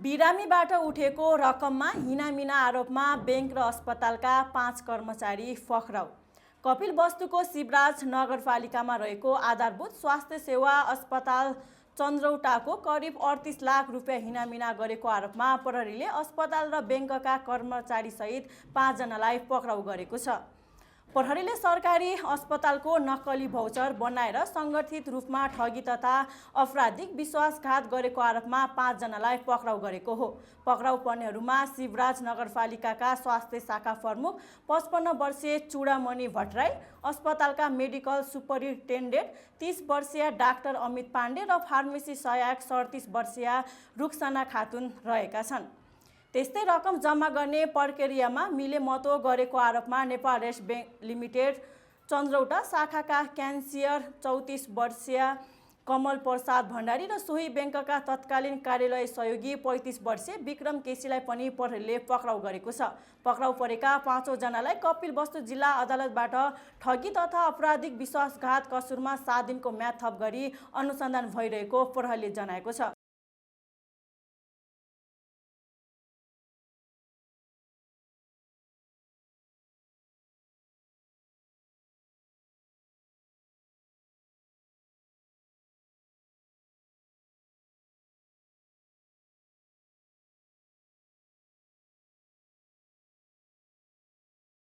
बिरामीबाट उठेको रकममा हिनामिना आरोपमा बैंक र अस्पतालका 5 कर्मचारी पक्राउ। कपिलवस्तुको शिवराज नगरपालिकामा रहेको आधारभूत स्वास्थ्य सेवा अस्पताल चन्द्रौटाको करिब 38 लाख रुपियाँ हिनामिना गरेको आरोपमा प्रहरीले अस्पताल र बैंकका कर्मचारीसहित 5 जनालाई पक्राउ गरेको छ। प्रहरीले सरकारी अस्पतालको नक्कली भौचर बनाएर सङ्गठित रूपमा ठगी तथा आपराधिक विश्वासघात गरेको आरोपमा 5 जनालाई पक्राउ गरेको हो। पक्राउ पर्नेहरूमा शिवराज नगरपालिकाका स्वास्थ्य शाखा प्रमुख 55 वर्षीय चूडामणि भट्टराई, अस्पतालका मेडिकल सुपरिन्टेन्डेन्ट 30 वर्षीय डाक्टर अमित पाण्डे र फार्मेसी सहायक 37 वर्षीय रुखसाना खातुन रहेका छन्। त्यस्तै रकम जम्मा गर्ने प्रक्रियामा मिलेमतो गरेको आरोपमा Nepal race bank limited Chandrauta शाखाका क्यासियर 34 वर्षीय कमल प्रसाद भण्डारी र सोही बैंकका तत्कालीन कार्यालय सहयोगी 35 वर्षीय विक्रम केसीलाई पनि प्रहरीले पक्राउ गरेको छ। पक्राउ परेका 5 जनालाई कपिलवस्तु जिल्ला अदालतबाट ठगी तथा आपराधिक विश्वासघात कसुरमा 7 दिनको म्याद थप गरी अनुसन्धान भइरहेको प्रहरीले जनाएको छ।